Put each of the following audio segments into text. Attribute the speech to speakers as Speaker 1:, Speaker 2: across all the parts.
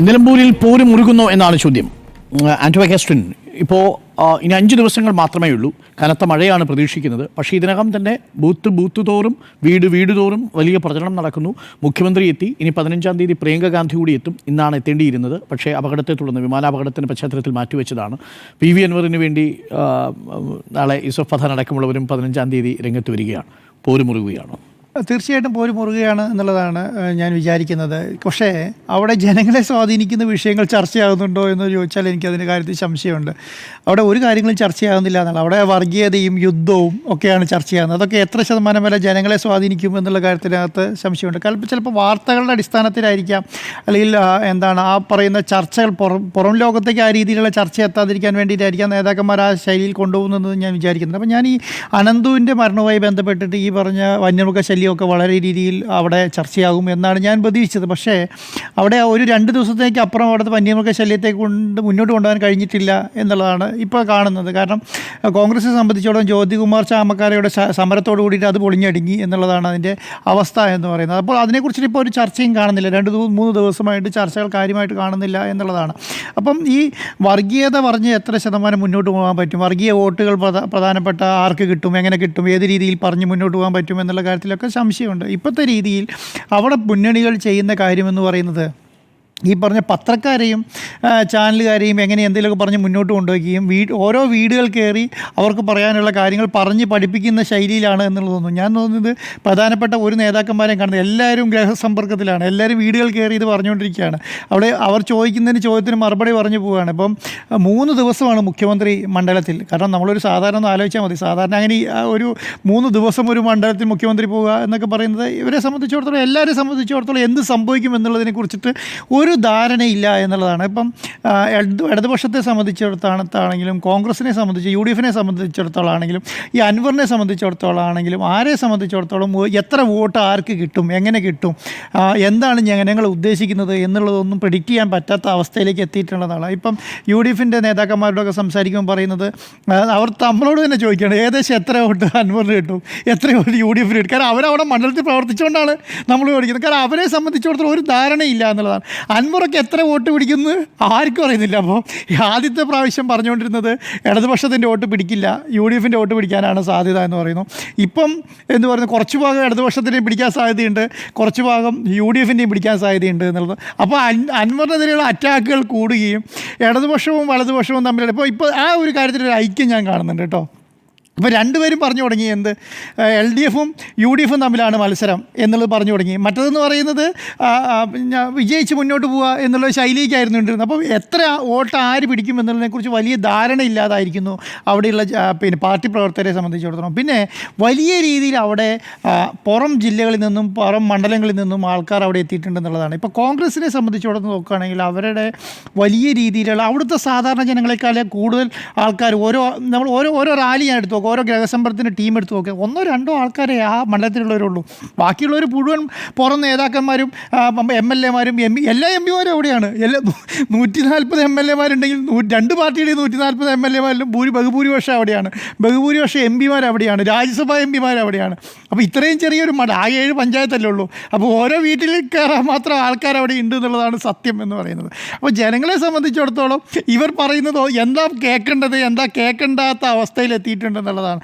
Speaker 1: നിലമ്പൂരിൽ പോര് മുറുകുന്നു എന്നാണ് ചോദ്യം. ആന്റോ അഗസ്റ്റിൻ, ഇപ്പോൾ ഇനി 5 ദിവസങ്ങൾ മാത്രമേ ഉള്ളൂ. കനത്ത മഴയാണ് പ്രതീക്ഷിക്കുന്നത്. പക്ഷേ ഇതിനകം തന്നെ ബൂത്ത് തോറും വീട് തോറും വലിയ പ്രചരണം നടക്കുന്നു. മുഖ്യമന്ത്രി എത്തി. ഇനി 15-ാം തീയതി പ്രിയങ്ക ഗാന്ധി കൂടി എത്തും. ഇന്നാണ് എത്തേണ്ടിയിരുന്നത്. പക്ഷേ അപകടത്തെ തുടർന്ന് വിമാനാപകടത്തിൻ്റെ പശ്ചാത്തലത്തിൽ മാറ്റിവെച്ചതാണ്. PV അൻവറിന് വേണ്ടി നാളെ യൂസഫ് പത്താൻ അടക്കമുള്ളവരും 15-ാം തീയതി രംഗത്ത് വരികയാണ്. പോര് മുറുകുകയാണ്.
Speaker 2: തീർച്ചയായിട്ടും പോര് മുറുകയാണ് എന്നുള്ളതാണ് ഞാൻ വിചാരിക്കുന്നത്. പക്ഷേ അവിടെ ജനങ്ങളെ സ്വാധീനിക്കുന്ന വിഷയങ്ങൾ ചർച്ചയാകുന്നുണ്ടോ എന്ന് ചോദിച്ചാൽ എനിക്കതിൻ്റെ കാര്യത്തിൽ സംശയമുണ്ട്. അവിടെ ഒരു കാര്യങ്ങളും ചർച്ചയാകുന്നില്ല എന്നുള്ള, അവിടെ വർഗീയതയും യുദ്ധവും ഒക്കെയാണ് ചർച്ചയാകുന്നത്. അതൊക്കെ എത്ര ശതമാനം വരെ ജനങ്ങളെ സ്വാധീനിക്കും എന്നുള്ള കാര്യത്തിനകത്ത് സംശയമുണ്ട്. ചിലപ്പോൾ വാർത്തകളുടെ അടിസ്ഥാനത്തിലായിരിക്കാം, അല്ലെങ്കിൽ ആ പറയുന്ന ചർച്ചകൾ പുറം ലോകത്തേക്ക് ആ രീതിയിലുള്ള ചർച്ച എത്താതിരിക്കാൻ വേണ്ടിയിട്ടായിരിക്കാം നേതാക്കന്മാർ ആ ശൈലിയിൽ കൊണ്ടുപോകുന്നതെന്ന് ഞാൻ വിചാരിക്കുന്നത്. അപ്പോൾ ഞാൻ ഈ അനന്തുവിൻ്റെ മരണവുമായി ബന്ധപ്പെട്ടിട്ട് ഈ പറഞ്ഞ വന്യമൃഗ ഒക്കെ വളരെ രീതിയിൽ അവിടെ ചർച്ചയാകും എന്നാണ് ഞാൻ പ്രതീക്ഷിച്ചത്. പക്ഷേ അവിടെ ഒരു 2 ദിവസത്തേക്ക് അപ്പുറം അവിടുത്തെ വന്യമൃഗ ശല്യത്തെ മുന്നോട്ട് കൊണ്ടുപോകാൻ കഴിഞ്ഞിട്ടില്ല എന്നുള്ളതാണ് ഇപ്പോൾ കാണുന്നത്. കാരണം കോൺഗ്രസിനെ സംബന്ധിച്ചോളം ജ്യോതികുമാർ ചാമക്കാരയുടെ സമരത്തോടു കൂടിയിട്ട് അത് പൊളിഞ്ഞടുങ്ങി എന്നുള്ളതാണ് അതിൻ്റെ അവസ്ഥ എന്ന് പറയുന്നത്. അപ്പോൾ അതിനെക്കുറിച്ചിട്ട് ഇപ്പോൾ ഒരു ചർച്ചയും കാണുന്നില്ല. 2-3 ദിവസമായിട്ട് ചർച്ചകൾ കാര്യമായിട്ട് കാണുന്നില്ല എന്നുള്ളതാണ്. അപ്പം ഈ വർഗീയത പറഞ്ഞ് എത്ര ശതമാനം മുന്നോട്ട് പോകാൻ പറ്റും, വർഗീയ വോട്ടുകൾ പ്രധാനപ്പെട്ട ആർക്ക് കിട്ടും, എങ്ങനെ കിട്ടും, ഏത് രീതിയിൽ പറഞ്ഞ് മുന്നോട്ട് പോകാൻ പറ്റും എന്നുള്ള കാര്യത്തിലൊക്കെ സംശയമുണ്ട്. ഇപ്പോഴത്തെ രീതിയിൽ അവിടെ മുന്നണികൾ ചെയ്യുന്ന കാര്യമെന്ന് പറയുന്നത് ഈ പറഞ്ഞ പത്രക്കാരെയും ചാനലുകാരെയും എങ്ങനെ എന്തെങ്കിലുമൊക്കെ പറഞ്ഞ് മുന്നോട്ട് കൊണ്ടുപോവുകയും ഓരോ വീടുകൾ കയറി അവർക്ക് പറയാനുള്ള കാര്യങ്ങൾ പറഞ്ഞ് പഠിപ്പിക്കുന്ന ശൈലിയിലാണ് എന്നുള്ളത് തോന്നുന്നു. ഞാൻ തോന്നുന്നത് പ്രധാനപ്പെട്ട ഒരു നേതാക്കന്മാരെയും കാണുന്നത് എല്ലാവരും ഗ്രഹസമ്പർക്കത്തിലാണ്. എല്ലാവരും വീടുകൾ കയറി ഇത് പറഞ്ഞുകൊണ്ടിരിക്കുകയാണ്. അവിടെ അവർ ചോദ്യത്തിന് മറുപടി പറഞ്ഞു പോവുകയാണ്. ഇപ്പം 3 ദിവസമാണ് മുഖ്യമന്ത്രി മണ്ഡലത്തിൽ. കാരണം നമ്മളൊരു സാധാരണ ഒന്ന് ആലോചിച്ചാൽ മതി. സാധാരണ അങ്ങനെ ഒരു 3 ദിവസം ഒരു മണ്ഡലത്തിൽ മുഖ്യമന്ത്രി പോവുക എന്നൊക്കെ പറയുന്നത് ഇവരെ സംബന്ധിച്ചിടത്തോളം, എല്ലാവരെ സംബന്ധിച്ചിടത്തോളം എന്ത് സംഭവിക്കും എന്നുള്ളതിനെ കുറിച്ചിട്ട് ഒരു ധാരണയില്ല എന്നുള്ളതാണ്. ഇപ്പം ഇടതുപക്ഷത്തെ സംബന്ധിച്ചിടത്താണെങ്കിലും കോൺഗ്രസിനെ സംബന്ധിച്ച് UDFനെ സംബന്ധിച്ചിടത്തോളം ആണെങ്കിലും ഈ അൻവറിനെ സംബന്ധിച്ചിടത്തോളം ആണെങ്കിലും ആരെ സംബന്ധിച്ചിടത്തോളം എത്ര വോട്ട് ആർക്ക് കിട്ടും, എങ്ങനെ കിട്ടും, എന്താണ് ഞങ്ങൾ ഉദ്ദേശിക്കുന്നത് എന്നുള്ളതൊന്നും പ്രെഡിക്റ്റ് ചെയ്യാൻ പറ്റാത്ത അവസ്ഥയിലേക്ക് എത്തിയിട്ടുള്ളതാണ്. ഇപ്പം UDFൻ്റെ നേതാക്കന്മാരോടൊക്കെ സംസാരിക്കുമ്പോൾ പറയുന്നത് അവർ നമ്മളോട് തന്നെ ചോദിക്കുകയാണ് ഏകദേശം എത്ര വോട്ട് അൻവറിന് കിട്ടും, എത്ര വോട്ട് UDFന് കിട്ടും. കാരണം അവരവിടെ മണ്ഡലത്തിൽ പ്രവർത്തിച്ചുകൊണ്ടാണ് നമ്മൾ ചോദിക്കുന്നത്. കാരണം അവരെ സംബന്ധിച്ചിടത്തോളം ഒരു ധാരണയില്ല എന്നുള്ളതാണ്. അൻവറൊക്കെ എത്ര വോട്ട് പിടിക്കുന്നു ആർക്കും അറിയുന്നില്ല. അപ്പോൾ ആദ്യത്തെ പ്രാവശ്യം പറഞ്ഞുകൊണ്ടിരുന്നത് ഇടതുപക്ഷത്തിൻ്റെ വോട്ട് പിടിക്കില്ല, UDFൻ്റെ വോട്ട് പിടിക്കാനാണ് സാധ്യത എന്ന് പറയുന്നു. ഇപ്പം എന്ന് പറയുന്നത് കുറച്ച് ഭാഗം ഇടതുപക്ഷത്തിൻ്റെയും പിടിക്കാൻ സാധ്യതയുണ്ട്, കുറച്ച് ഭാഗം UDFൻ്റെയും പിടിക്കാൻ സാധ്യതയുണ്ട് എന്നുള്ളത്. അപ്പോൾ അൻവറിനെതിരെയുള്ള അറ്റാക്കുകൾ കൂടുകയും ഇടതുപക്ഷവും വലതുപക്ഷവും തമ്മിലുള്ള ഇപ്പോൾ ആ ഒരു കാര്യത്തിലൊരു ഐക്യം ഞാൻ കാണുന്നുണ്ട് കേട്ടോ. ഇപ്പോൾ രണ്ടുപേരും പറഞ്ഞു തുടങ്ങി എന്ത് LDFും UDFും തമ്മിലാണ് മത്സരം എന്നുള്ളത് പറഞ്ഞു തുടങ്ങി. മറ്റതെന്ന് പറയുന്നത് വിജയിച്ച് മുന്നോട്ട് പോവുക എന്നുള്ള ശൈലിക്കായിരുന്നു ഉണ്ടായിരുന്നത്. അപ്പോൾ എത്ര വോട്ട് ആര് പിടിക്കും എന്നുള്ളതിനെക്കുറിച്ച് വലിയ ധാരണയില്ലാതായിരിക്കുന്നു അവിടെയുള്ള പാർട്ടി പ്രവർത്തകരെ സംബന്ധിച്ചിടത്തോളം. പിന്നെ വലിയ രീതിയിൽ അവിടെ പുറം ജില്ലകളിൽ നിന്നും പുറം മണ്ഡലങ്ങളിൽ നിന്നും ആൾക്കാർ അവിടെ എത്തിയിട്ടുണ്ടെന്നുള്ളതാണ്. ഇപ്പോൾ കോൺഗ്രസിനെ സംബന്ധിച്ചിടത്തോളം നോക്കുകയാണെങ്കിൽ അവരുടെ വലിയ രീതിയിലുള്ള അവിടുത്തെ സാധാരണ ജനങ്ങളെക്കാളും കൂടുതൽ ആൾക്കാർ നമ്മൾ ഓരോ റാലി ഞാൻ എടുത്തു, ഓരോ ഗ്രഹസമ്പർക്കത്തിൻ്റെ ടീം എടുത്ത് നോക്കുക, 1-2 ആൾക്കാരെ ആ മണ്ഡലത്തിലുള്ളവരുള്ളൂ. ബാക്കിയുള്ളവർ മുഴുവൻ പുറം നേതാക്കന്മാരും MLAമാരും എല്ലാ MPമാരും അവിടെയാണ്. 140 MLAമാരുണ്ടെങ്കിൽ 2 പാർട്ടിയുടെയും 140 MLAമാരിലും ബഹുഭൂരിപക്ഷം അവിടെയാണ്. ബഹുഭൂരിപക്ഷം MPമാർ അവിടെയാണ്, രാജ്യസഭാ MPമാർ അവിടെയാണ്. അപ്പോൾ ഇത്രയും ചെറിയൊരു ആ 7 പഞ്ചായത്തല്ലേ ഉള്ളൂ. അപ്പോൾ ഓരോ വീട്ടിൽ കയറാൻ മാത്രം ആൾക്കാർ അവിടെ ഉണ്ട് എന്നുള്ളതാണ് സത്യം എന്ന് പറയുന്നത്. അപ്പോൾ ജനങ്ങളെ സംബന്ധിച്ചിടത്തോളം ഇവർ പറയുന്നത് എന്താ കേൾക്കേണ്ടത്, എന്താ കേൾക്കേണ്ടാത്ത അവസ്ഥയിൽ എത്തിയിട്ടുണ്ടെന്നുള്ളതാണ്.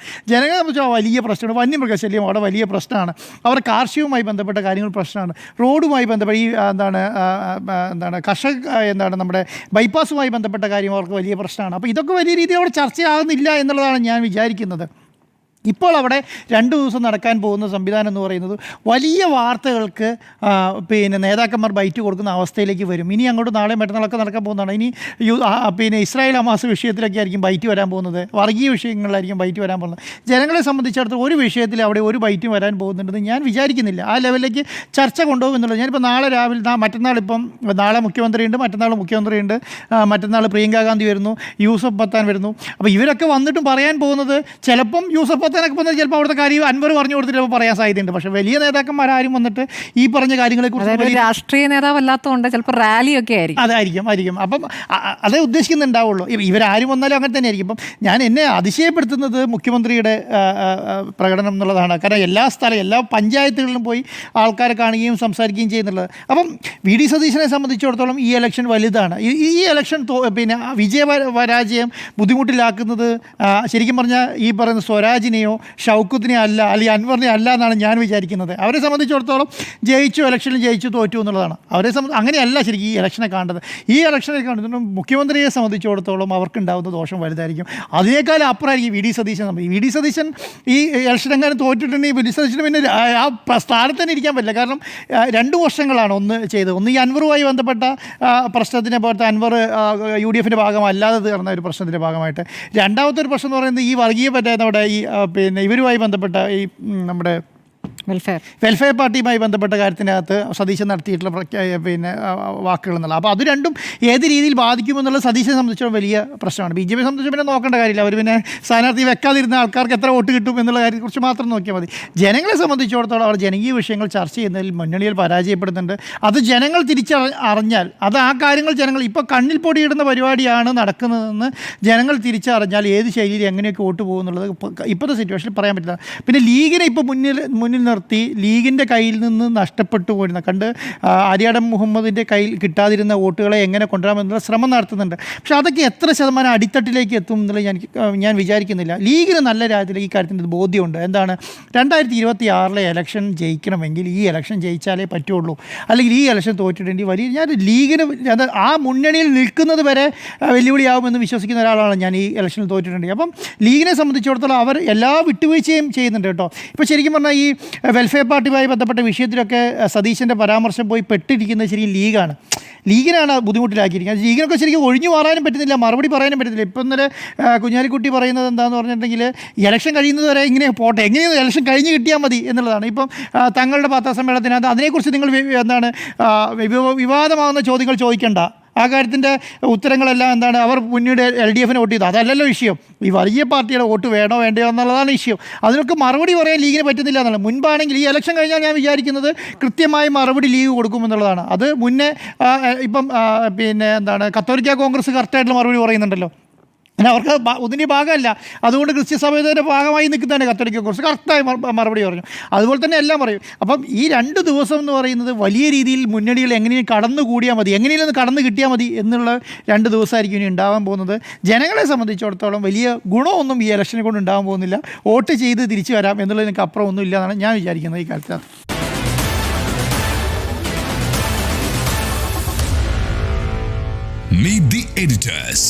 Speaker 2: ജനങ്ങളെ സംബന്ധിച്ച് വലിയ പ്രശ്നമാണ്. വന്യമൃഗശല്യം അവിടെ വലിയ പ്രശ്നമാണ്. അവരുടെ കാർഷികവുമായി ബന്ധപ്പെട്ട കാര്യങ്ങൾ പ്രശ്നമാണ്. റോഡുമായി ബന്ധപ്പെട്ട ഈ നമ്മുടെ ബൈപ്പാസുമായി ബന്ധപ്പെട്ട കാര്യം അവർക്ക് വലിയ പ്രശ്നമാണ്. അപ്പോൾ ഇതൊക്കെ വലിയ രീതിയിൽ അവിടെ ചർച്ചയാകുന്നില്ല എന്നുള്ളതാണ് ഞാൻ വിചാരിക്കുന്നത്. ഇപ്പോൾ അവിടെ 2 ദിവസം നടക്കാൻ പോകുന്ന സംവിധാനം എന്ന് പറയുന്നത് വലിയ വാർത്തകൾക്ക് നേതാക്കന്മാർ ബൈറ്റ് കൊടുക്കുന്ന അവസ്ഥയിലേക്ക് വരും. ഇനി അങ്ങോട്ട് നാളെയും മറ്റന്നാളൊക്കെ നടക്കാൻ പോകുന്നതാണ്. ഇനി ഇസ്രായേൽ ഹമാസ് വിഷയത്തിലൊക്കെ ആയിരിക്കും ബൈറ്റ് വരാൻ പോകുന്നത്, വർഗീയ വിഷയങ്ങളിലായിരിക്കും ബൈറ്റ് വരാൻ പോകുന്നത്. ജനങ്ങളെ സംബന്ധിച്ചിടത്തോളം ഒരു വിഷയത്തിൽ അവിടെ ഒരു ബൈറ്റും വരാൻ പോകുന്നുണ്ടെന്ന് ഞാൻ വിചാരിക്കുന്നില്ല. ആ ലെവലിലേക്ക് ചർച്ച കൊണ്ടുപോകും എന്നുള്ളത്. ഞാനിപ്പോൾ നാളെ രാവിലെ നാളെ മുഖ്യമന്ത്രിയുണ്ട്, മറ്റന്നാൾ മുഖ്യമന്ത്രിയുണ്ട്, മറ്റന്നാൾ പ്രിയങ്ക ഗാന്ധി വരുന്നു, യൂസഫ് പത്താൻ വരുന്നു. അപ്പോൾ ഇവരൊക്കെ വന്നിട്ടും പറയാൻ പോകുന്നത് ചിലപ്പം യൂസഫ് പ്രവർത്തനമൊക്കെ വന്നാൽ ചിലപ്പോൾ അവിടുത്തെ കാര്യം അൻവർ പറഞ്ഞു കൊടുത്തിട്ട് ചിലപ്പോൾ പറയാൻ സാധ്യതയുണ്ട്. പക്ഷേ വലിയ നേതാക്കന്മാരാരും വന്നിട്ട് ഈ പറഞ്ഞ കാര്യങ്ങളെക്കുറിച്ച്
Speaker 3: രാഷ്ട്രീയ നേതാവല്ലാത്തതുകൊണ്ട് ചിലപ്പോൾ റാലിയൊക്കെ ആയിരിക്കും.
Speaker 2: അതായിരിക്കും. അപ്പം അതേ ഉദ്ദേശിക്കുന്നുണ്ടാവുള്ളൂ. ഇവരാരും വന്നാലും അങ്ങനെ തന്നെ ആയിരിക്കും. അപ്പം എന്നെ അതിശയപ്പെടുത്തുന്നത് മുഖ്യമന്ത്രിയുടെ പ്രകടനം എന്നുള്ളതാണ്. കാരണം എല്ലാ പഞ്ചായത്തുകളിലും പോയി ആൾക്കാരെ കാണുകയും സംസാരിക്കുകയും ചെയ്യുന്നുള്ളത്. അപ്പം വി ഡി സതീശനെ സംബന്ധിച്ചിടത്തോളം ഈ ഇലക്ഷൻ വലുതാണ്. ഈ ഇലക്ഷൻ പിന്നെ പരാജയം ബുദ്ധിമുട്ടിലാക്കുന്നത് ശരിക്കും പറഞ്ഞാൽ ഈ പറയുന്ന സ്വരാജിനെയോ ഷൗക്കത്തിനെയോ അല്ല, അല്ലെങ്കിൽ അൻവറിനെയോ അല്ല എന്നാണ് ഞാൻ വിചാരിക്കുന്നത്. അവരെ സംബന്ധിച്ചിടത്തോളം ഇലക്ഷനിൽ ജയിച്ചു തോറ്റു എന്നുള്ളതാണ്. അങ്ങനെയല്ല ശരിക്കും ഈ ഇലക്ഷനെ കാണേണ്ടത്. ഈ ഇലക്ഷനെ കാണുന്നത് മുഖ്യമന്ത്രിയെ സംബന്ധിച്ചിടത്തോളം അവർക്കുണ്ടാകുന്ന ദോഷം വലുതായിരിക്കും. അതിനേക്കാളും അപ്പുറമായിരിക്കും വി ഡി സതീശൻ ഈ ഇലക്ഷൻ എങ്ങനെ തോറ്റിട്ടുണ്ടെങ്കിൽ വി ഡി സതീശന് പിന്നെ ആ സ്ഥാനത്ത് തന്നെ ഇരിക്കാൻ പറ്റില്ല. കാരണം 2 വർഷങ്ങളാണ് ഒന്ന് ഈ അൻവറുമായി ബന്ധപ്പെട്ട പ്രശ്നത്തിനെ പോലത്തെ അൻവർ UDFിൻ്റെ ഭാഗമല്ലാതെ തീർന്ന ഒരു പ്രശ്നത്തിൻ്റെ ഭാഗമായിട്ട്. രണ്ടാമത്തെ ഒരു പ്രശ്നം എന്ന് പറയുന്നത് ഈ വർഗീയ നമ്മുടെ ഈ പിന്നെ ഇവരുമായി ബന്ധപ്പെട്ട ഈ നമ്മുടെ വെൽഫെയർ പാർട്ടിയുമായി ബന്ധപ്പെട്ട കാര്യത്തിനകത്ത് സതീശൻ നടത്തിയിട്ടുള്ള പിന്നെ വാക്കുകൾ എന്നുള്ള. അപ്പോൾ അത് രണ്ടും ഏത് രീതിയിൽ ബാധിക്കുമെന്നുള്ള സതീശനെ സംബന്ധിച്ചോളം വലിയ പ്രശ്നമാണ്. BJP സംബന്ധിച്ച് പിന്നെ നോക്കേണ്ട കാര്യമില്ല. അവർ പിന്നെ സ്ഥാനാർത്ഥി വെക്കാതിരുന്ന ആൾക്കാർക്ക് എത്ര വോട്ട് കിട്ടും എന്നുള്ള കാര്യത്തെക്കുറിച്ച് മാത്രം നോക്കിയാൽ മതി. ജനങ്ങളെ സംബന്ധിച്ചിടത്തോളം അവർ ജനകീയ വിഷയങ്ങൾ ചർച്ച ചെയ്യുന്നതിൽ മുന്നണിയിൽ പരാജയപ്പെടുന്നുണ്ട്. അത് ജനങ്ങൾ തിരിച്ചറിഞ്ഞാൽ, അത് ആ കാര്യങ്ങൾ ജനങ്ങൾ ഇപ്പോൾ കണ്ണിൽ പൊടിയിടുന്ന പരിപാടിയാണ് നടക്കുന്നതെന്ന് ജനങ്ങൾ തിരിച്ചറിഞ്ഞാൽ ഏത് ശൈലിയിൽ എങ്ങനെയൊക്കെ വോട്ട് പോകുന്നുള്ളത് ഇപ്പോഴത്തെ സിറ്റുവേഷനിൽ പറയാൻ പറ്റില്ല. പിന്നെ ലീഗിനെ ഇപ്പോൾ മുന്നിൽ നിർത്തി ലീഗിൻ്റെ കയ്യിൽ നിന്ന് നഷ്ടപ്പെട്ടു പോയിരുന്ന ആര്യാടൻ മുഹമ്മദിൻ്റെ കയ്യിൽ കിട്ടാതിരുന്ന വോട്ടുകളെ എങ്ങനെ കൊണ്ടുവരാമെന്നുള്ള ശ്രമം നടത്തുന്നുണ്ട്. പക്ഷേ അതൊക്കെ എത്ര ശതമാനം അടിത്തട്ടിലേക്ക് എത്തും എന്നുള്ളത് ഞാൻ വിചാരിക്കുന്നില്ല. ലീഗിന് നല്ല കാര്യത്തിൽ ഈ കാര്യത്തിൻ്റെ ബോധ്യമുണ്ട്. എന്താണ്, 2026 ഇലക്ഷൻ ജയിക്കണമെങ്കിൽ ഈ ഇലക്ഷൻ ജയിച്ചാലേ പറ്റുള്ളൂ. അല്ലെങ്കിൽ ഈ ഇലക്ഷൻ തോറ്റിട്ടുണ്ടെങ്കിൽ ഞാൻ ലീഗിന് ആ മുന്നണിയിൽ നിൽക്കുന്നത് വരെ വെല്ലുവിളിയാവുമെന്ന് വിശ്വസിക്കുന്ന ഒരാളാണ് ഞാൻ ഈ ഇലക്ഷനിൽ തോറ്റിട്ടുണ്ടെങ്കിൽ. അപ്പം ലീഗിനെ സംബന്ധിച്ചിടത്തോളം അവർ എല്ലാ വിട്ടുവീഴ്ചയും ചെയ്യുന്നുണ്ട് കേട്ടോ. ഇപ്പോൾ ശരിക്കും പറഞ്ഞാൽ ഈ വെൽഫെയർ പാർട്ടിയുമായി ബന്ധപ്പെട്ട വിഷയത്തിലൊക്കെ സതീശൻ്റെ പരാമർശം പോയി പെട്ടിരിക്കുന്നത് ശരിക്കും ലീഗിനാണ് ബുദ്ധിമുട്ടിലാക്കിയിരിക്കുന്നത്. ലീഗിനൊക്കെ ശരിക്കും ഒഴിഞ്ഞു മാറാനും പറ്റുന്നില്ല, മറുപടി പറയാനും പറ്റുന്നില്ല. ഇപ്പം ഇന്നലെ കുഞ്ഞാലിക്കുട്ടി പറയുന്നത് എന്താണെന്ന് പറഞ്ഞിട്ടുണ്ടെങ്കിൽ ഇലക്ഷൻ കഴിയുന്നത് വരെ ഇങ്ങനെ പോട്ടെ, എങ്ങനെയും ഇലക്ഷൻ കഴിഞ്ഞ് കിട്ടിയാൽ മതി എന്നുള്ളതാണ്. ഇപ്പം തങ്ങളുടെ പത്രസമ്മേളനത്തിനകത്ത് അതിനെക്കുറിച്ച് നിങ്ങൾ വിവാദമാകുന്ന ചോദ്യങ്ങൾ ചോദിക്കേണ്ട, ആ കാര്യത്തിൻ്റെ ഉത്തരങ്ങളെല്ലാം എന്താണ്, അവർ പിന്നീട് LDFന് വോട്ട് ചെയ്തു, അതല്ലല്ലോ വിഷയം. ഈ വർഗീയ പാർട്ടിയുടെ വോട്ട് വേണോ വേണ്ടയോ എന്നുള്ളതാണ് വിഷയം. അതിനൊക്കെ മറുപടി പറയാൻ ലീഗിന് പറ്റുന്നില്ല എന്നുള്ളത്. മുൻപാണെങ്കിൽ ഈ ഇലക്ഷൻ കഴിഞ്ഞാൽ ഞാൻ വിചാരിക്കുന്നത് കൃത്യമായി മറുപടി ലീഗ് കൊടുക്കുമെന്നുള്ളതാണ്. അത് മുന്നേ ഇപ്പം പിന്നെ എന്താണ് കത്തോലിക്ക കോൺഗ്രസ് കറക്റ്റായിട്ടുള്ള മറുപടി പറയുന്നുണ്ടല്ലോ. അവർക്ക് ഒന്നിൻ്റെ ഭാഗമല്ല, അതുകൊണ്ട് ക്രിസ്ത്യസഭയുടെ ഭാഗമായി നിൽക്കുന്നതാണ് കത്തോലിക്ക കോൺഗ്രസ്, കറക്റ്റായി മറുപടി പറഞ്ഞു. അതുപോലെ തന്നെ എല്ലാം പറയും. അപ്പം ഈ 2 ദിവസം എന്ന് പറയുന്നത് വലിയ രീതിയിൽ മുന്നണികൾ എങ്ങനെയും കടന്നുകൂടിയാൽ മതി, എങ്ങനെയും കടന്നു കിട്ടിയാൽ മതി എന്നുള്ള 2 ദിവസമായിരിക്കും ഇനി ഉണ്ടാകാൻ പോകുന്നത്. ജനങ്ങളെ സംബന്ധിച്ചിടത്തോളം വലിയ ഗുണമൊന്നും ഈ ഇലക്ഷനെ കൊണ്ട് ഉണ്ടാകാൻ പോകുന്നില്ല. വോട്ട് ചെയ്ത് തിരിച്ചു വരാം എന്നുള്ളതിനൊക്കെ അപ്പുറം ഒന്നും ഇല്ല എന്നാണ് ഞാൻ വിചാരിക്കുന്നത് ഈ കാലത്ത്.
Speaker 4: Meet the editors.